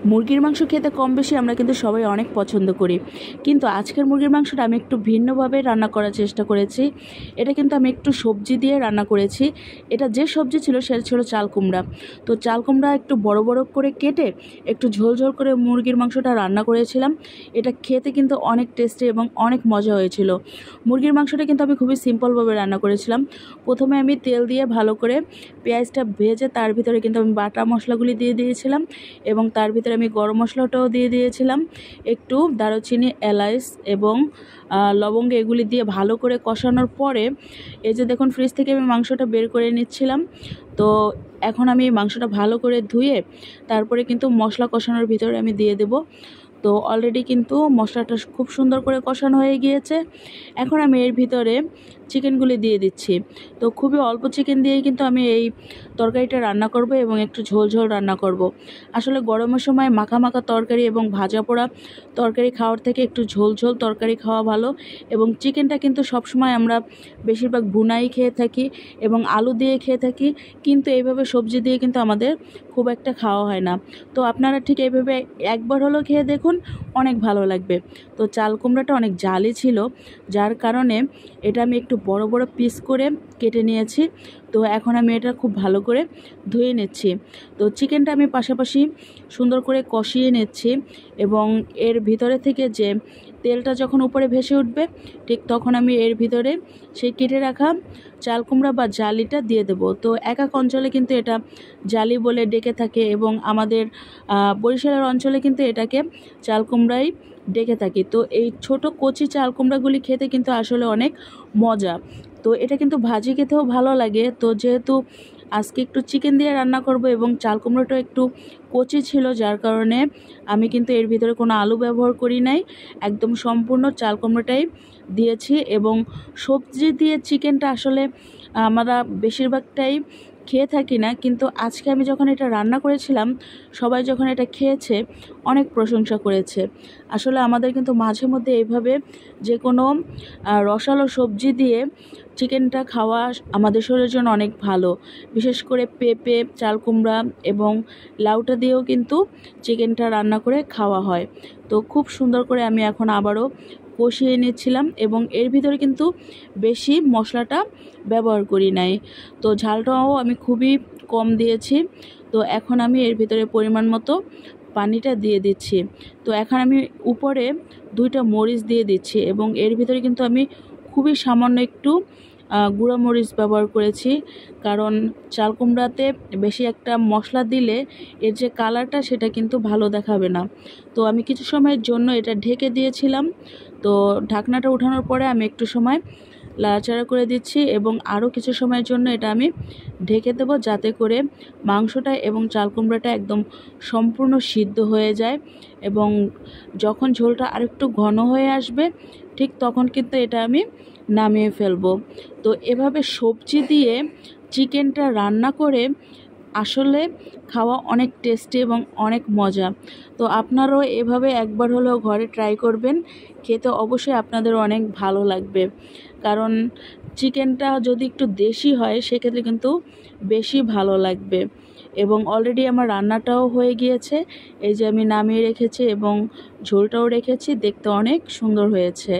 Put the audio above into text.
মুরগির মাংস খেতে কম বেশি আমরা কিন্তু সবাই অনেক পছন্দ করি, কিন্তু আজকের মুরগির মাংসটা আমি একটু ভিন্নভাবে রান্না করার চেষ্টা করেছি। এটা কিন্তু আমি একটু সবজি দিয়ে রান্না করেছি। এটা যে সবজি ছিল সেটা ছিল চাল কুমড়া। তো চাল কুমড়া একটু বড় বড় করে কেটে একটু ঝোল ঝোল করে মুরগির মাংসটা রান্না করেছিলাম। এটা খেতে কিন্তু অনেক টেস্টি এবং অনেক মজা হয়েছিল। মুরগির মাংসটা কিন্তু আমি খুবই সিম্পলভাবে রান্না করেছিলাম। প্রথমে আমি তেল দিয়ে ভালো করে পেঁয়াজটা ভেজে তার ভিতরে কিন্তু আমি বাটা মশলাগুলি দিয়ে দিয়েছিলাম এবং তার ভিতরে আমি গরম মশলাটাও দিয়ে দিয়েছিলাম, একটু দারুচিনি, এলাচ এবং লবঙ্গ এগুলি দিয়ে ভালো করে কষানোর পরে এই যে দেখুন ফ্রিজ থেকে আমি মাংসটা বের করে নিচ্ছিলাম। তো এখন আমি মাংসটা ভালো করে ধুয়ে তারপরে কিন্তু মশলা কষানোর ভিতরে আমি দিয়ে দেব। তো অলরেডি কিন্তু মশলাটা খুব সুন্দর করে কষানো হয়ে গিয়েছে। এখন আমি এর ভিতরে চিকেনগুলি দিয়ে দিচ্ছি। তো খুবই অল্প চিকেন দিয়েই কিন্তু আমি এই তরকারিটা রান্না করব এবং একটু ঝোল ঝোল রান্না করব। আসলে গরমের সময় মাখা মাখা তরকারি এবং ভাজা পোড়া তরকারি খাওয়ার থেকে একটু ঝোল ঝোল তরকারি খাওয়া ভালো। এবং চিকেনটা কিন্তু সবসময় আমরা বেশিরভাগ ভুনাই খেয়ে থাকি এবং আলু দিয়ে খেয়ে থাকি, কিন্তু এইভাবে সবজি দিয়ে কিন্তু আমাদের খুব একটা খাওয়া হয় না। তো আপনারা ঠিক এইভাবে একবার হলেও খেয়ে দেখুন, অনেক ভালো লাগবে। তো চাল কুমড়াটা অনেক জালি ছিল, যার কারণে এটা আমি একটু বড় বড় পিস করে কেটে নিয়েছি। তো এখন আমি এটা খুব ভালো করে ধুয়ে নিচ্ছি। তো চিকেনটা আমি পাশাপাশি সুন্দর করে কষিয়ে নিচ্ছি এবং এর ভিতরে থেকে যে তেলটা যখন উপরে ভেসে উঠবে ঠিক তখন আমি এর ভিতরে সেই কেটে রাখা চাল কুমড়া বা জালিটা দিয়ে দেব। তো এক এক অঞ্চলে কিন্তু এটা জালি বলে ডেকে থাকে এবং আমাদের বরিশালের অঞ্চলে কিন্তু এটাকে চাল কুমড়াই ডেকে থাকি। তো এই ছোট কচি চাল কুমড়াগুলি খেতে কিন্তু আসলে অনেক মজা। তো এটা কিন্তু ভাজি খেতেও ভালো লাগে। তো যেহেতু আজকে একটু চিকেন দিয়ে রান্না করব এবং চাল কুমড়োটা একটু কচি ছিল, যার কারণে আমি কিন্তু এর ভিতরে কোনো আলু ব্যবহার করি নাই, একদম সম্পূর্ণ চাল কুমড়োটাই দিয়েছি। এবং সবজি দিয়ে চিকেনটা আসলে আমরা বেশিরভাগটাই খেয়ে থাকি না, কিন্তু আজকে আমি যখন এটা রান্না করেছিলাম সবাই যখন এটা খেয়েছে অনেক প্রশংসা করেছে। আসলে আমাদের কিন্তু মাঝে মধ্যে এইভাবে যে কোনো রসালো সবজি দিয়ে চিকেনটা খাওয়া আমাদের শরীরের জন্য অনেক ভালো। বিশেষ করে পেঁপে, চাল কুমড়া এবং লাউটা দিয়েও কিন্তু চিকেনটা রান্না করে খাওয়া হয়। তো খুব সুন্দর করে আমি এখন আবারও কষিয়ে নিচ্ছিলাম এবং এর ভিতরে কিন্তু বেশি মশলাটা ব্যবহার করি নাই। তো ঝালটাও আমি খুবই কম দিয়েছি। তো এখন আমি এর ভিতরে পরিমাণ মতো পানিটা দিয়ে দিচ্ছি। তো এখন আমি উপরে 2টা মরিচ দিয়ে দিচ্ছি এবং এর ভিতরে কিন্তু আমি খুবই সামান্য একটু গুঁড়া মরিচ ব্যবহার করেছি, কারণ চাল কুমড়াতে বেশি একটা মশলা দিলে এর যে কালারটা সেটা কিন্তু ভালো দেখাবে না। তো আমি কিছু সময়ের জন্য এটা ঢেকে দিয়েছিলাম। তো ঢাকনাটা উঠানোর পরে আমি একটু সময় লাড়াচাড়া করে দিচ্ছি এবং আরও কিছু সময়ের জন্য এটা আমি ঢেকে দেবো, যাতে করে মাংসটা এবং চাল কুমড়াটা একদম সম্পূর্ণ সিদ্ধ হয়ে যায়। এবং যখন ঝোলটা আরেকটু ঘন হয়ে আসবে ঠিক তখন কিন্তু এটা আমি নামিয়ে ফেলবো। তো এভাবে সবজি দিয়ে চিকেনটা রান্না করে আসলে খাওয়া অনেক টেস্টি এবং অনেক মজা। তো আপনারাও এভাবে একবার হলেও ঘরে ট্রাই করবেন, খেতে অবশ্যই আপনাদের অনেক ভালো লাগবে। কারণ চিকেনটা যদি একটু দেশি হয় সেক্ষেত্রে কিন্তু বেশি ভালো লাগবে। এবং অলরেডি আমার রান্নাটাও হয়ে গিয়েছে, এই যে আমি নামিয়ে রেখেছি এবং ঝোলটাও রেখেছি, দেখতে অনেক সুন্দর হয়েছে।